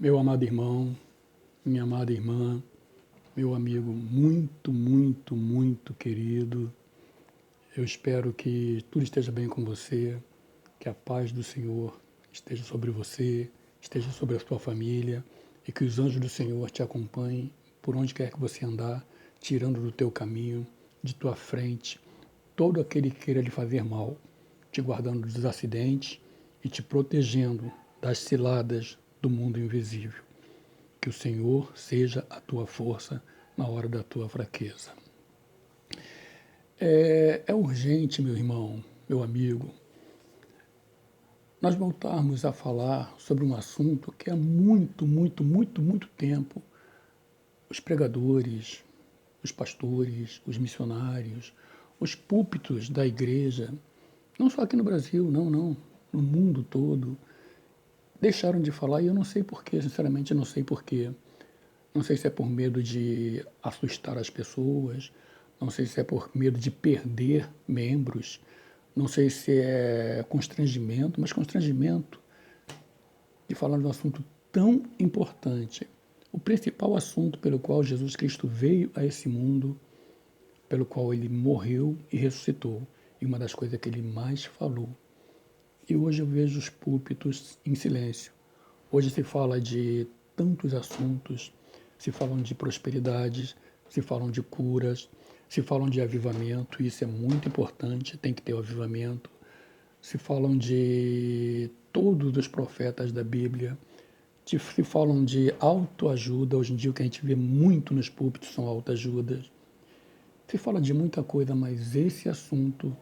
Meu amado irmão, minha amada irmã, meu amigo muito, muito, muito querido, eu espero que tudo esteja bem com você, que a paz do Senhor esteja sobre você, esteja sobre a sua família e que os anjos do Senhor te acompanhem por onde quer que você andar, tirando do teu caminho, de tua frente, todo aquele que queira lhe fazer mal, te guardando dos acidentes e te protegendo das ciladas do mundo invisível. Que o Senhor seja a tua força na hora da tua fraqueza. É urgente, meu irmão, meu amigo, nós voltarmos a falar sobre um assunto que há muito, muito, muito, muito tempo os pregadores, os pastores, os missionários, os púlpitos da igreja, não só aqui no Brasil, não, no mundo todo, deixaram de falar e eu não sei porquê, sinceramente eu não sei porquê. Não sei se é por medo de assustar as pessoas, não sei se é por medo de perder membros, não sei se é constrangimento, mas constrangimento de falar de um assunto tão importante. O principal assunto pelo qual Jesus Cristo veio a esse mundo, pelo qual ele morreu e ressuscitou, e uma das coisas que ele mais falou. E hoje eu vejo os púlpitos em silêncio. Hoje se fala de tantos assuntos, se falam de prosperidades, se falam de curas, se falam de avivamento, isso é muito importante, tem que ter o avivamento. Se falam de todos os profetas da Bíblia, se falam de autoajuda, hoje em dia o que a gente vê muito nos púlpitos são autoajudas. Se fala de muita coisa, mas esse assunto,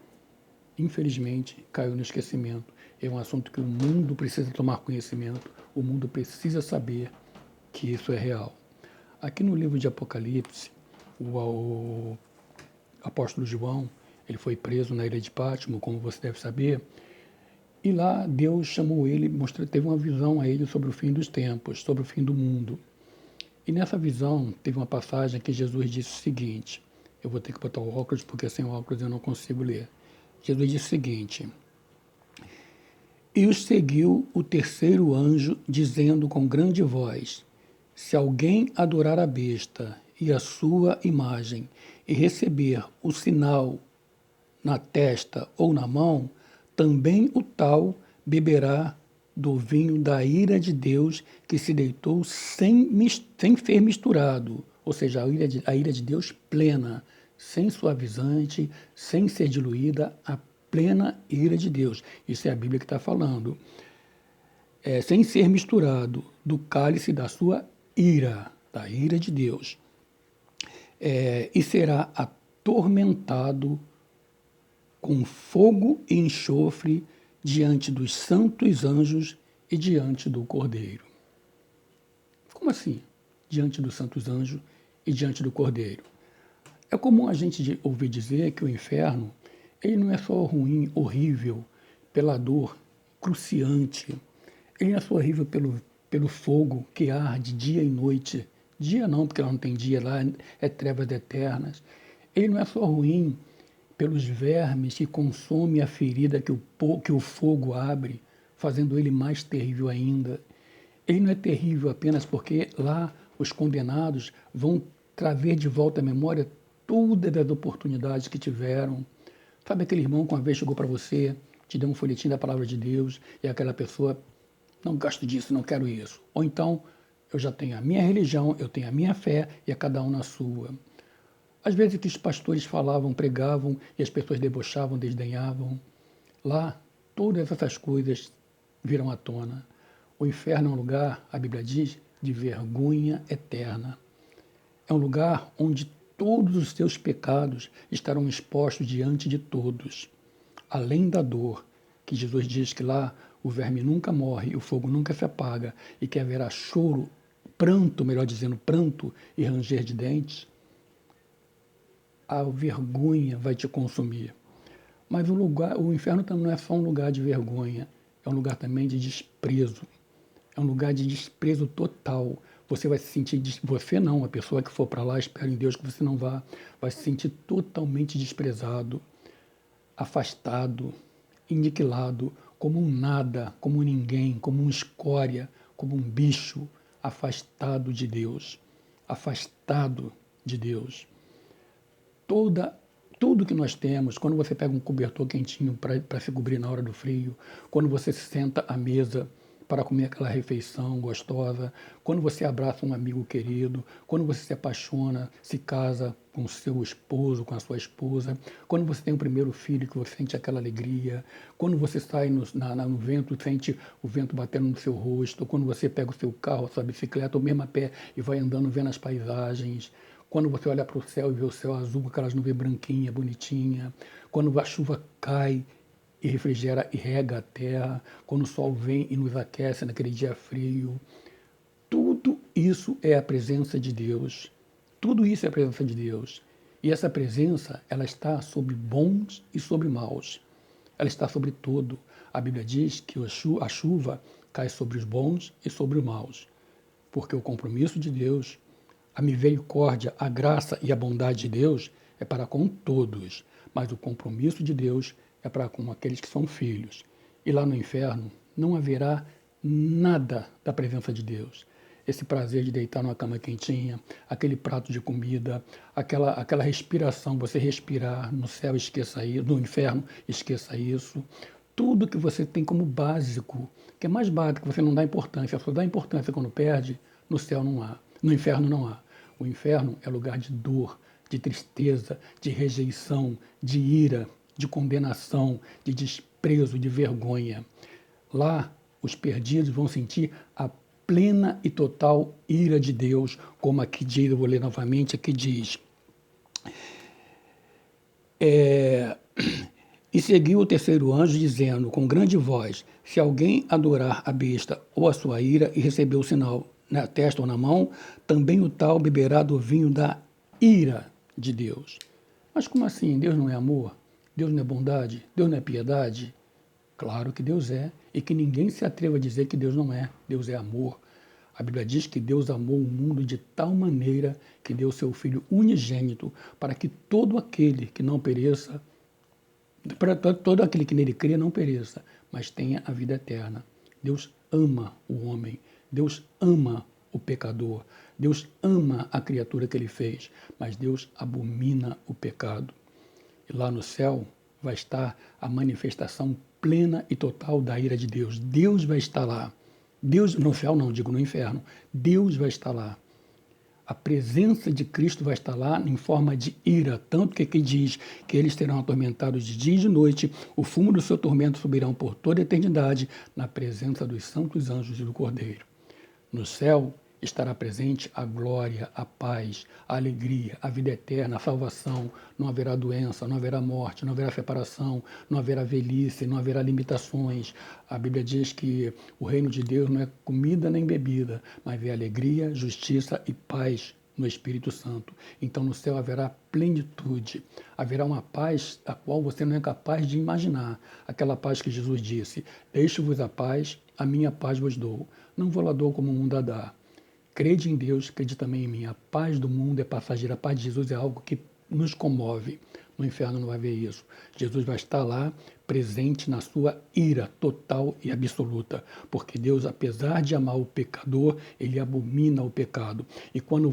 infelizmente, caiu no esquecimento. É um assunto que o mundo precisa tomar conhecimento, o mundo precisa saber que isso é real. Aqui no livro de Apocalipse, o apóstolo João, ele foi preso na ilha de Pátimo, como você deve saber, e lá Deus chamou ele, teve uma visão a ele sobre o fim dos tempos, sobre o fim do mundo. E nessa visão teve uma passagem que Jesus disse o seguinte, eu vou ter que botar o óculos porque sem o óculos eu não consigo ler. Jesus disse o seguinte: E os seguiu o terceiro anjo, dizendo com grande voz: Se alguém adorar a besta e a sua imagem, e receber o sinal na testa ou na mão, também o tal beberá do vinho da ira de Deus que se deitou sem ser misturado, ou seja, a ira de Deus plena, sem suavizante, sem ser diluída, a plena ira de Deus. Isso é a Bíblia que está falando. Sem ser misturado do cálice da sua ira, da ira de Deus. E será atormentado com fogo e enxofre diante dos santos anjos e diante do Cordeiro. Como assim? Diante dos santos anjos e diante do Cordeiro. É comum a gente ouvir dizer que o inferno, ele não é só ruim, horrível, pela dor cruciante. Ele não é só horrível pelo fogo que arde dia e noite. Dia não, porque lá não tem dia, lá é trevas eternas. Ele não é só ruim pelos vermes que consomem a ferida que o fogo abre, fazendo ele mais terrível ainda. Ele não é terrível apenas porque lá os condenados vão trazer de volta à memória todas as oportunidades que tiveram. Sabe aquele irmão que uma vez chegou para você, te deu um folhetim da palavra de Deus e aquela pessoa, não gosto disso, não quero isso. Ou então, eu já tenho a minha religião, eu tenho a minha fé e a cada um na sua. Às vezes que os pastores falavam, pregavam e as pessoas debochavam, desdenhavam. Lá, todas essas coisas viram à tona. O inferno é um lugar, a Bíblia diz, de vergonha eterna. É um lugar onde todos os seus pecados estarão expostos diante de todos. Além da dor, que Jesus diz que lá o verme nunca morre, o fogo nunca se apaga e que haverá choro, pranto, melhor dizendo, pranto e ranger de dentes, a vergonha vai te consumir. Mas o inferno também não é só um lugar de vergonha, é um lugar também de desprezo. É um lugar de desprezo total. Você vai se sentir, você não, a pessoa que for para lá, espero em Deus que você não vá, vai se sentir totalmente desprezado, afastado, aniquilado, como um nada, como um ninguém, como uma escória, como um bicho, afastado de Deus. Afastado de Deus. Tudo que nós temos, quando você pega um cobertor quentinho para se cobrir na hora do frio, quando você se senta à mesa para comer aquela refeição gostosa, quando você abraça um amigo querido, quando você se apaixona, se casa com o seu esposo, com a sua esposa, quando você tem o primeiro filho que você sente aquela alegria, quando você sai no vento, sente o vento batendo no seu rosto, quando você pega o seu carro, a sua bicicleta, ou mesmo a pé e vai andando vendo as paisagens, quando você olha para o céu e vê o céu azul com aquelas nuvens branquinhas, bonitinha, quando a chuva cai e refrigera e rega a terra, quando o sol vem e nos aquece naquele dia frio. Tudo isso é a presença de Deus. Tudo isso é a presença de Deus. E essa presença, ela está sobre bons e sobre maus. Ela está sobre todo. A Bíblia diz que a chuva cai sobre os bons e sobre os maus. Porque o compromisso de Deus, a misericórdia, a graça e a bondade de Deus é para com todos. Mas o compromisso de Deus é para com aqueles que são filhos. E lá no inferno não haverá nada da presença de Deus. Esse prazer de deitar numa cama quentinha, aquele prato de comida, aquela respiração, você respirar no céu, esqueça isso, no inferno, esqueça isso. Tudo que você tem como básico, que é mais básico, você não dá importância, só dá importância quando perde, no céu não há, no inferno não há. O inferno é lugar de dor, de tristeza, de rejeição, de ira, de condenação, de desprezo, de vergonha. Lá, os perdidos vão sentir a plena e total ira de Deus, como aqui diz, eu vou ler novamente, aqui diz. E seguiu o terceiro anjo, dizendo com grande voz: se alguém adorar a besta ou a sua ira e receber o sinal na testa ou na mão, também o tal beberá do vinho da ira de Deus. Mas como assim? Deus não é amor? Deus não é bondade? Deus não é piedade? Claro que Deus é, e que ninguém se atreva a dizer que Deus não é. Deus é amor. A Bíblia diz que Deus amou o mundo de tal maneira que deu seu Filho unigênito para que todo aquele que não pereça, para todo aquele que nele crê não pereça, mas tenha a vida eterna. Deus ama o homem, Deus ama o pecador, Deus ama a criatura que ele fez, mas Deus abomina o pecado. E lá no céu vai estar a manifestação plena e total da ira de Deus. Deus vai estar lá. Deus, no céu não, digo no inferno. Deus vai estar lá. A presença de Cristo vai estar lá em forma de ira, tanto que aqui diz que eles serão atormentados de dia e de noite, o fumo do seu tormento subirão por toda a eternidade, na presença dos santos anjos e do Cordeiro. No céu estará presente a glória, a paz, a alegria, a vida eterna, a salvação. Não haverá doença, não haverá morte, não haverá separação, não haverá velhice, não haverá limitações. A Bíblia diz que o reino de Deus não é comida nem bebida, mas é alegria, justiça e paz no Espírito Santo. Então no céu haverá plenitude, haverá uma paz a qual você não é capaz de imaginar. Aquela paz que Jesus disse: deixo-vos a paz, a minha paz vos dou. Não vou lá dou como o mundo a dá. Crede em Deus, crede também em mim. A paz do mundo é passageira, a paz de Jesus é algo que nos comove. No inferno não vai ver isso. Jesus vai estar lá, presente na sua ira total e absoluta. Porque Deus, apesar de amar o pecador, ele abomina o pecado. E quando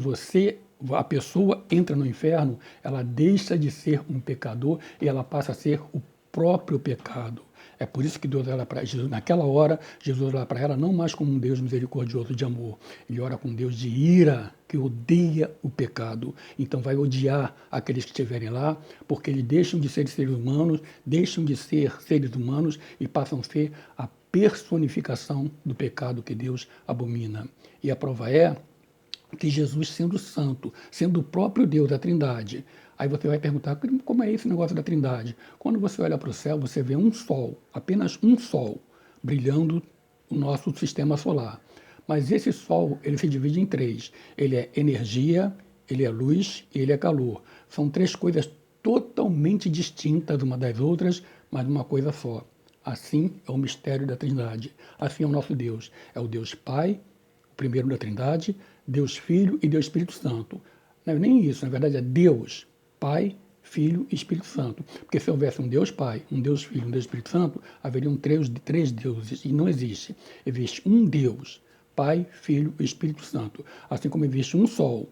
a pessoa entra no inferno, ela deixa de ser um pecador e ela passa a ser o próprio pecado. É por isso que Deus olha para Jesus. Naquela hora, Jesus olha para ela não mais como um Deus misericordioso de amor. Ele ora com um Deus de ira, que odeia o pecado. Então vai odiar aqueles que estiverem lá, porque eles deixam de ser seres humanos e passam a ser a personificação do pecado que Deus abomina. E a prova é que Jesus, sendo santo, sendo o próprio Deus da Trindade, aí você vai perguntar, como é esse negócio da Trindade? Quando você olha para o céu, você vê um sol, apenas um sol, brilhando o nosso sistema solar. Mas esse sol, ele se divide em três. Ele é energia, ele é luz e ele é calor. São três coisas totalmente distintas uma das outras, mas uma coisa só. Assim é o mistério da Trindade. Assim é o nosso Deus. É o Deus Pai, o primeiro da Trindade, Deus Filho e Deus Espírito Santo. Não é nem isso, na verdade é Deus, Pai, Filho e Espírito Santo. Porque se houvesse um Deus Pai, um Deus Filho, um Deus Espírito Santo, haveriam três deuses, e não existe. Existe um Deus, Pai, Filho e Espírito Santo. Assim como existe um sol,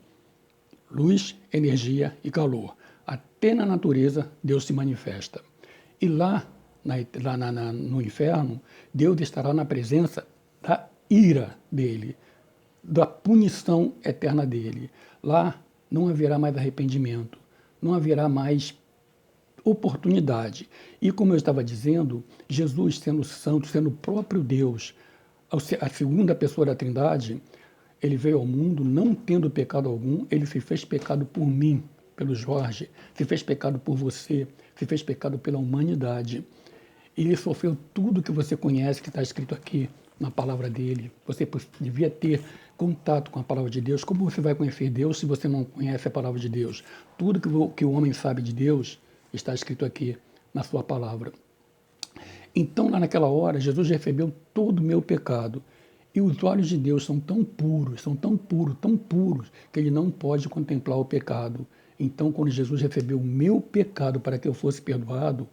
luz, energia e calor. Até na natureza Deus se manifesta. E lá, no inferno, Deus estará na presença da ira dele, da punição eterna dele. Lá não haverá mais arrependimento, não haverá mais oportunidade. E como eu estava dizendo, Jesus sendo santo, sendo o próprio Deus, a segunda pessoa da Trindade, ele veio ao mundo não tendo pecado algum, ele se fez pecado por mim, pelo Jorge, se fez pecado por você, se fez pecado pela humanidade. Ele sofreu tudo que você conhece, que está escrito aqui na palavra dele. Você devia ter contato com a palavra de Deus. Como você vai conhecer Deus se você não conhece a palavra de Deus? Tudo que o homem sabe de Deus está escrito aqui na sua palavra. Então, lá naquela hora, Jesus recebeu todo o meu pecado. E os olhos de Deus são tão puros, que ele não pode contemplar o pecado. Então, quando Jesus recebeu o meu pecado para que eu fosse perdoado,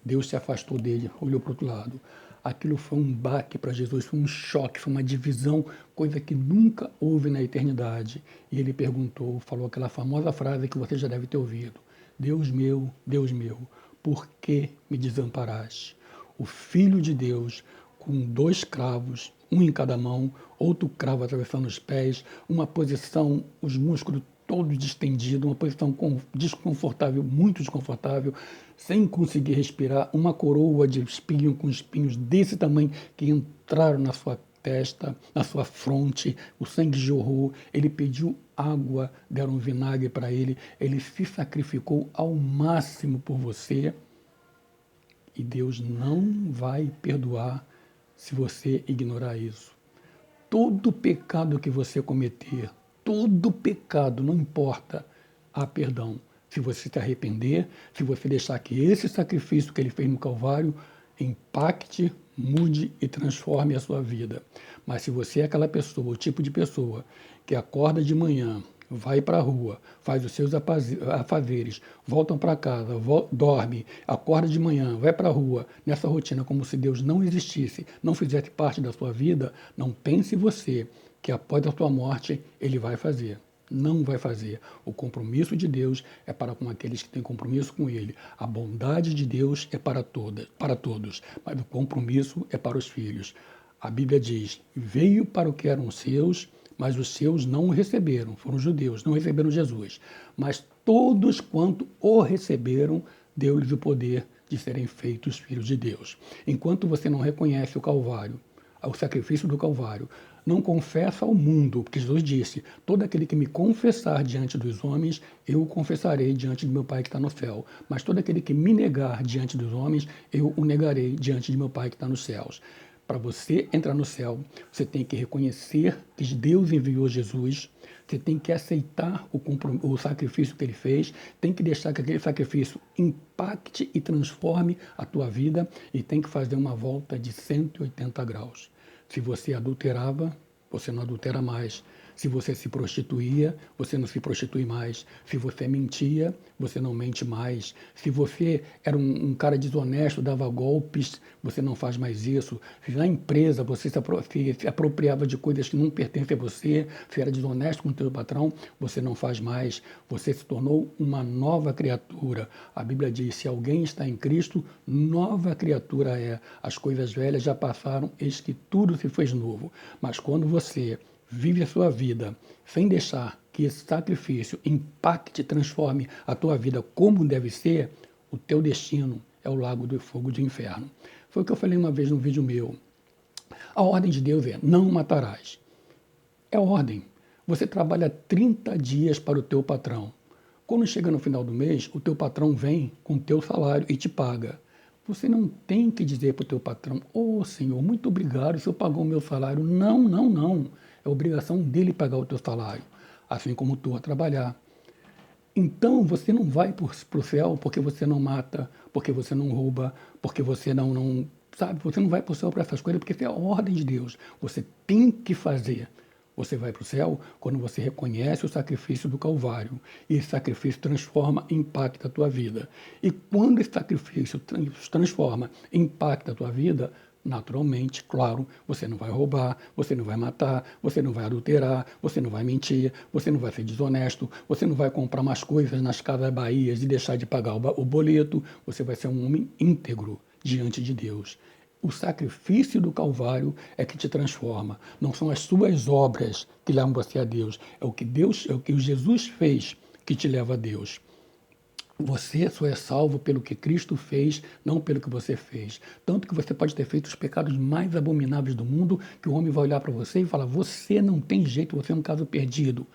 Deus se afastou dele, olhou para o outro lado. Aquilo foi um baque para Jesus, foi um choque, foi uma divisão, coisa que nunca houve na eternidade. E ele perguntou, falou aquela famosa frase que você já deve ter ouvido: Deus meu, por que me desamparaste? O Filho de Deus, com 2 cravos, um em cada mão, outro cravo atravessando os pés, uma posição, os músculos todos distendidos, uma posição desconfortável, muito desconfortável, sem conseguir respirar, uma coroa de espinho com espinhos desse tamanho que entraram na sua testa, na sua fronte, o sangue jorrou, ele pediu água, deram vinagre para ele se sacrificou ao máximo por você, e Deus não vai perdoar se você ignorar isso. Todo pecado que você cometer, todo pecado, não importa, há perdão. Se você se arrepender, se você deixar que esse sacrifício que ele fez no Calvário impacte, mude e transforme a sua vida. Mas se você é aquela pessoa, o tipo de pessoa que acorda de manhã, vai para a rua, faz os seus afazeres, voltam para casa, dorme, acorda de manhã, vai para a rua, nessa rotina como se Deus não existisse, não fizesse parte da sua vida, não pense você que após a sua morte ele vai fazer. Não vai fazer. O compromisso de Deus é para com aqueles que têm compromisso com Ele. A bondade de Deus é para todos, mas o compromisso é para os filhos. A Bíblia diz: veio para o que eram seus, mas os seus não o receberam. Foram os judeus, não receberam Jesus. Mas todos quanto o receberam, deu-lhes o poder de serem feitos filhos de Deus. Enquanto você não reconhece o Calvário, o sacrifício do Calvário, não confessa ao mundo, porque Jesus disse: todo aquele que me confessar diante dos homens, eu o confessarei diante do meu Pai que está no céu. Mas todo aquele que me negar diante dos homens, eu o negarei diante de meu Pai que está nos céus. Para você entrar no céu, você tem que reconhecer que Deus enviou Jesus, você tem que aceitar o sacrifício que ele fez, tem que deixar que aquele sacrifício impacte e transforme a tua vida e tem que fazer uma volta de 180 graus. Se você adulterava, você não adultera mais. Se você se prostituía, você não se prostitui mais. Se você mentia, você não mente mais. Se você era um cara desonesto, dava golpes, você não faz mais isso. Se na empresa você se apropriava de coisas que não pertencem a você, se era desonesto com o teu patrão, você não faz mais. Você se tornou uma nova criatura. A Bíblia diz: se alguém está em Cristo, nova criatura é. As coisas velhas já passaram, eis que tudo se fez novo. Mas quando você vive a sua vida sem deixar que esse sacrifício impacte, transforme a tua vida como deve ser, o teu destino é o lago do fogo do inferno. Foi o que eu falei uma vez num vídeo meu. A ordem de Deus é: não matarás. É ordem. Você trabalha 30 dias para o teu patrão. Quando chega no final do mês, o teu patrão vem com o teu salário e te paga. Você não tem que dizer para o teu patrão: ô Senhor, muito obrigado, o Senhor pagou o meu salário. Não, não, não. É obrigação dele pagar o teu salário, assim como tu a trabalhar. Então você não vai para o céu porque você não mata, porque você não rouba, porque você não sabe, você não vai para o céu para essas coisas, porque isso é a ordem de Deus. Você tem que fazer. Você vai para o céu quando você reconhece o sacrifício do Calvário. E esse sacrifício transforma e impacta a tua vida. E quando esse sacrifício transforma e impacta a tua vida, Naturalmente, claro, você não vai roubar, você não vai matar, você não vai adulterar, você não vai mentir, você não vai ser desonesto, você não vai comprar mais coisas nas Casas Bahias e deixar de pagar o boleto, você vai ser um homem íntegro diante de Deus. O sacrifício do Calvário é que te transforma, não são as suas obras que levam você a Deus, é o que Jesus fez que te leva a Deus. Você só é salvo pelo que Cristo fez, não pelo que você fez. Tanto que você pode ter feito os pecados mais abomináveis do mundo, que o homem vai olhar para você e falar: você não tem jeito, você é um caso perdido.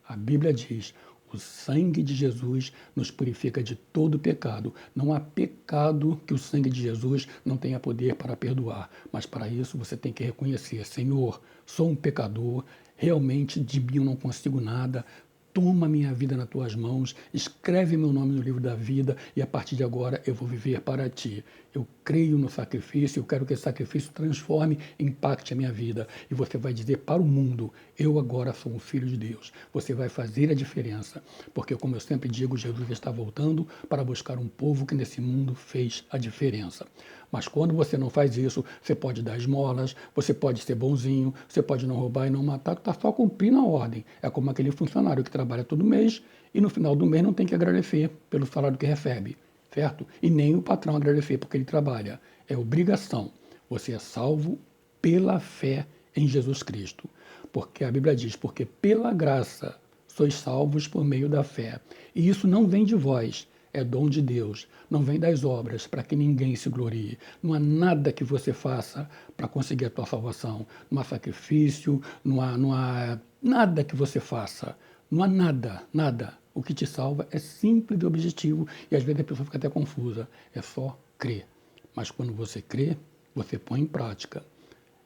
A Bíblia diz: o sangue de Jesus nos purifica de todo pecado. Não há pecado que o sangue de Jesus não tenha poder para perdoar. Mas para isso você tem que reconhecer: Senhor, sou um pecador, realmente de mim eu não consigo nada. Toma minha vida nas tuas mãos, escreve meu nome no livro da vida e a partir de agora eu vou viver para ti. Eu creio no sacrifício, eu quero que esse sacrifício transforme, impacte a minha vida. E você vai dizer para o mundo: eu agora sou um filho de Deus. Você vai fazer a diferença, porque como eu sempre digo, Jesus está voltando para buscar um povo que nesse mundo fez a diferença. Mas quando você não faz isso, você pode dar esmolas, você pode ser bonzinho, você pode não roubar e não matar, está só cumprindo a ordem. É como aquele funcionário que trabalha todo mês e no final do mês não tem que agradecer pelo salário que recebe, certo? E nem o patrão agradecer porque ele trabalha. É obrigação. Você é salvo pela fé em Jesus Cristo. Porque a Bíblia diz: porque pela graça sois salvos por meio da fé. E isso não vem de vós, é dom de Deus, não vem das obras, para que ninguém se glorie. Não há nada que você faça para conseguir a tua salvação. Não há sacrifício, não há nada que você faça. Não há nada, nada. O que te salva é simples e objetivo, e às vezes a pessoa fica até confusa. É só crer. Mas quando você crê, você põe em prática.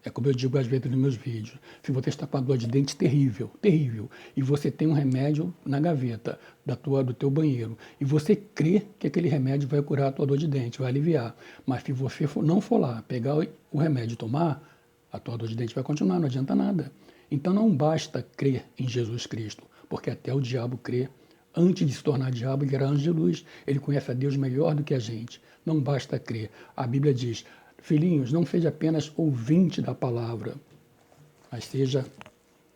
É como eu digo às vezes nos meus vídeos: se você está com uma dor de dente terrível, terrível, e você tem um remédio na gaveta do teu banheiro, e você crê que aquele remédio vai curar a tua dor de dente, vai aliviar, mas se você não for lá pegar o remédio e tomar, a tua dor de dente vai continuar, não adianta nada. Então não basta crer em Jesus Cristo, porque até o diabo crê. Antes de se tornar diabo, ele era anjo de luz. Ele conhece a Deus melhor do que a gente. Não basta crer. A Bíblia diz: filhinhos, não seja apenas ouvinte da palavra, mas seja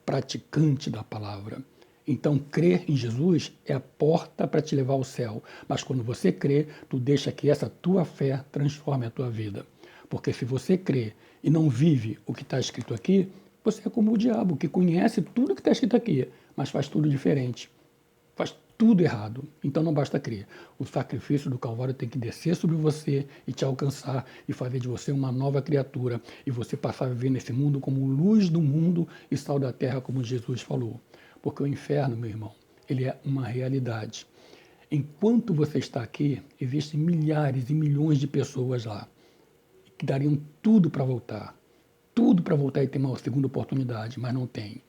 praticante da palavra. Então, crer em Jesus é a porta para te levar ao céu. Mas quando você crê, tu deixa que essa tua fé transforme a tua vida. Porque se você crê e não vive o que está escrito aqui, você é como o diabo, que conhece tudo que está escrito aqui, mas faz tudo diferente. Faz tudo errado. Então não basta crer. O sacrifício do Calvário tem que descer sobre você e te alcançar e fazer de você uma nova criatura e você passar a viver nesse mundo como luz do mundo e sal da terra, como Jesus falou. Porque o inferno, meu irmão, ele é uma realidade. Enquanto você está aqui, existem milhares e milhões de pessoas lá que dariam tudo para voltar. Tudo para voltar e ter uma segunda oportunidade, mas não tem.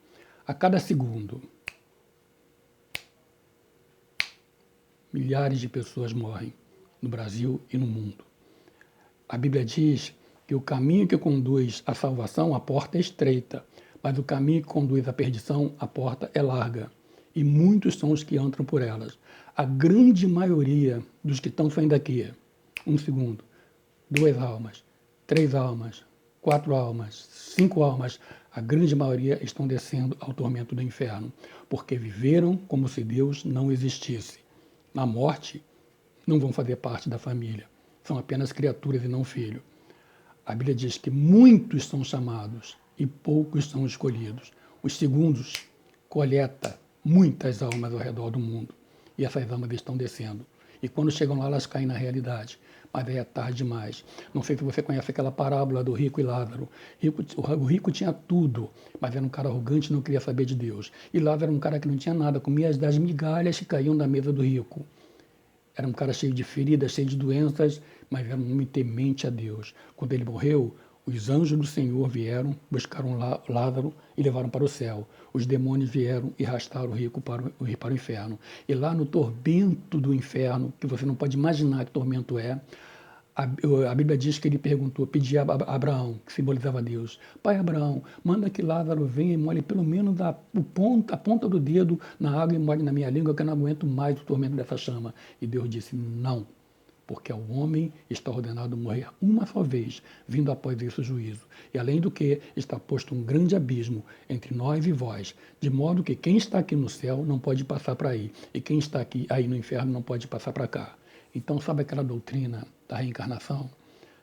A cada segundo, milhares de pessoas morrem no Brasil e no mundo. A Bíblia diz que o caminho que conduz à salvação, a porta é estreita, mas o caminho que conduz à perdição, a porta é larga. E muitos são os que entram por elas. A grande maioria dos que estão saindo daqui, 1 segundo, 2 almas, 3 almas, 4 almas, 5 almas, a grande maioria estão descendo ao tormento do inferno, porque viveram como se Deus não existisse. Na morte, não vão fazer parte da família. São apenas criaturas e não filho. A Bíblia diz que muitos são chamados e poucos são escolhidos. Os segundos coleta muitas almas ao redor do mundo. E essas almas estão descendo. E quando chegam lá, elas caem na realidade. Mas aí é tarde demais. Não sei se você conhece aquela parábola do rico e Lázaro. O rico tinha tudo, mas era um cara arrogante e não queria saber de Deus. E Lázaro era um cara que não tinha nada, comia das migalhas que caíam da mesa do rico. Era um cara cheio de feridas, cheio de doenças, mas era um homem temente a Deus. Quando ele morreu, os anjos do Senhor vieram, buscaram Lázaro e levaram para o céu. Os demônios vieram e arrastaram o rico para o inferno. E lá no tormento do inferno, que você não pode imaginar que tormento é, a Bíblia diz que ele pedia a Abraão, que simbolizava Deus: Pai Abraão, manda que Lázaro venha e molhe pelo menos a ponta do dedo na água e molhe na minha língua, que eu não aguento mais o tormento dessa chama. E Deus disse: não. porque ao homem está ordenado morrer uma só vez, vindo após isso o juízo. E além do que, está posto um grande abismo entre nós e vós, de modo que quem está aqui no céu não pode passar para aí, e quem está aqui aí no inferno não pode passar para cá. Então, sabe aquela doutrina da reencarnação?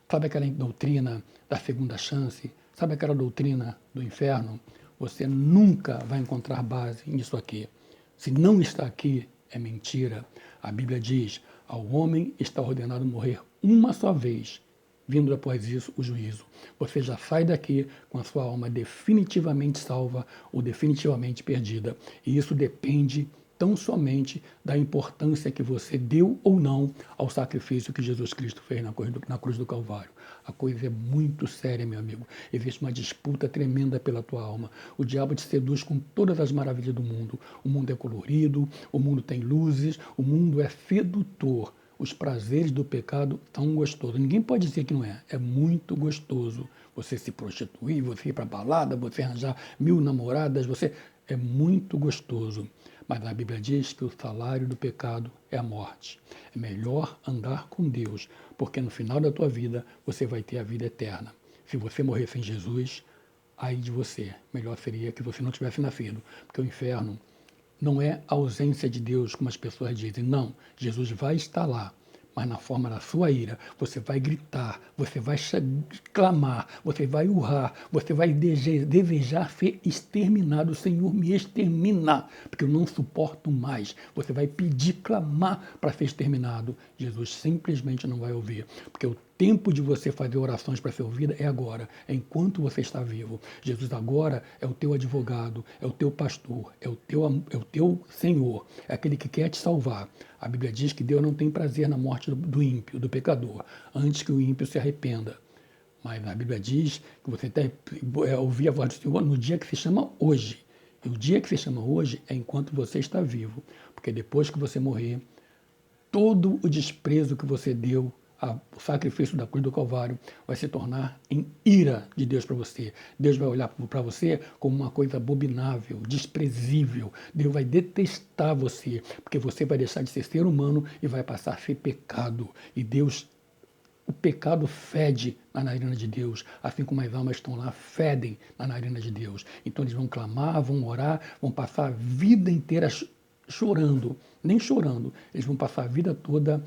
Sabe aquela doutrina da segunda chance? Sabe aquela doutrina do inferno? Você nunca vai encontrar base nisso aqui. Se não está aqui, é mentira. A Bíblia diz, ao homem está ordenado morrer uma só vez, vindo após isso o juízo. Você já sai daqui com a sua alma definitivamente salva ou definitivamente perdida. E isso depende tão somente da importância que você deu ou não ao sacrifício que Jesus Cristo fez na cruz do Calvário. A coisa é muito séria, meu amigo. Existe uma disputa tremenda pela tua alma. O diabo te seduz com todas as maravilhas do mundo. O mundo é colorido, o mundo tem luzes, o mundo é sedutor. Os prazeres do pecado tão gostosos. Ninguém pode dizer que não é. É muito gostoso. Você se prostituir, você ir para balada, você arranjar 1000 namoradas, é muito gostoso. Mas a Bíblia diz que o salário do pecado é a morte. É melhor andar com Deus, porque no final da tua vida você vai ter a vida eterna. Se você morrer sem Jesus, ai de você. Melhor seria que você não tivesse nascido, porque o inferno não é a ausência de Deus, como as pessoas dizem. Não, Jesus vai estar lá, mas na forma da sua ira. Você vai gritar, você vai clamar, você vai urrar, você vai desejar ser exterminado. Senhor, me extermina, porque eu não suporto mais. Você vai pedir, clamar para ser exterminado. Jesus simplesmente não vai ouvir, porque o tempo de você fazer orações para ser ouvida é agora, é enquanto você está vivo. Jesus agora é o teu advogado, é o teu pastor, é o teu Senhor, é aquele que quer te salvar. A Bíblia diz que Deus não tem prazer na morte do ímpio, do pecador, antes que o ímpio se arrependa. Mas a Bíblia diz que você tem que ouvir a voz do Senhor no dia que se chama hoje. E o dia que se chama hoje é enquanto você está vivo, porque depois que você morrer, todo o desprezo que você deu o sacrifício da cruz do Calvário vai se tornar em ira de Deus para você. Deus vai olhar para você como uma coisa abominável, desprezível. Deus vai detestar você, porque você vai deixar de ser humano e vai passar a ser pecado. E Deus, o pecado fede na narina de Deus, assim como as almas estão lá, fedem na narina de Deus. Então eles vão clamar, vão orar, vão passar a vida inteira chorando, nem chorando, eles vão passar a vida toda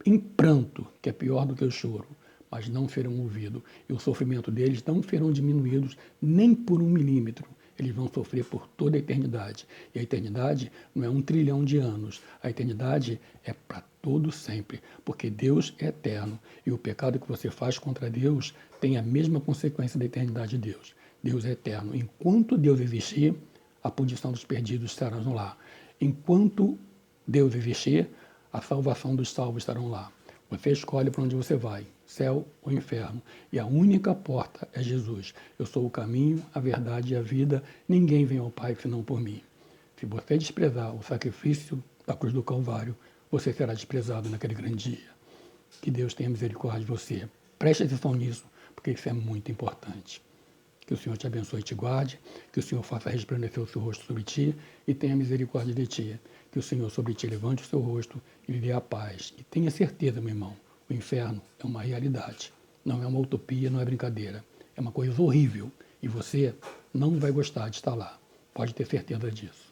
em pranto, que é pior do que o choro, mas não serão ouvidos. E o sofrimento deles não serão diminuídos nem por 1 milímetro. Eles vão sofrer por toda a eternidade. E a eternidade não é 1 trilhão de anos. A eternidade é para todo sempre, porque Deus é eterno. E o pecado que você faz contra Deus tem a mesma consequência da eternidade de Deus. Deus é eterno. Enquanto Deus existir, a punição dos perdidos estará no lar. Enquanto Deus existir, a salvação dos salvos estarão lá. Você escolhe para onde você vai, céu ou inferno. E a única porta é Jesus. Eu sou o caminho, a verdade e a vida. Ninguém vem ao Pai senão por mim. Se você desprezar o sacrifício da cruz do Calvário, você será desprezado naquele grande dia. Que Deus tenha misericórdia de você. Preste atenção nisso, porque isso é muito importante. Que o Senhor te abençoe e te guarde, que o Senhor faça resplandecer o seu rosto sobre ti e tenha misericórdia de ti. Que o Senhor sobre ti levante o seu rosto e lhe dê a paz. E tenha certeza, meu irmão, o inferno é uma realidade. Não é uma utopia, não é brincadeira. É uma coisa horrível e você não vai gostar de estar lá. Pode ter certeza disso.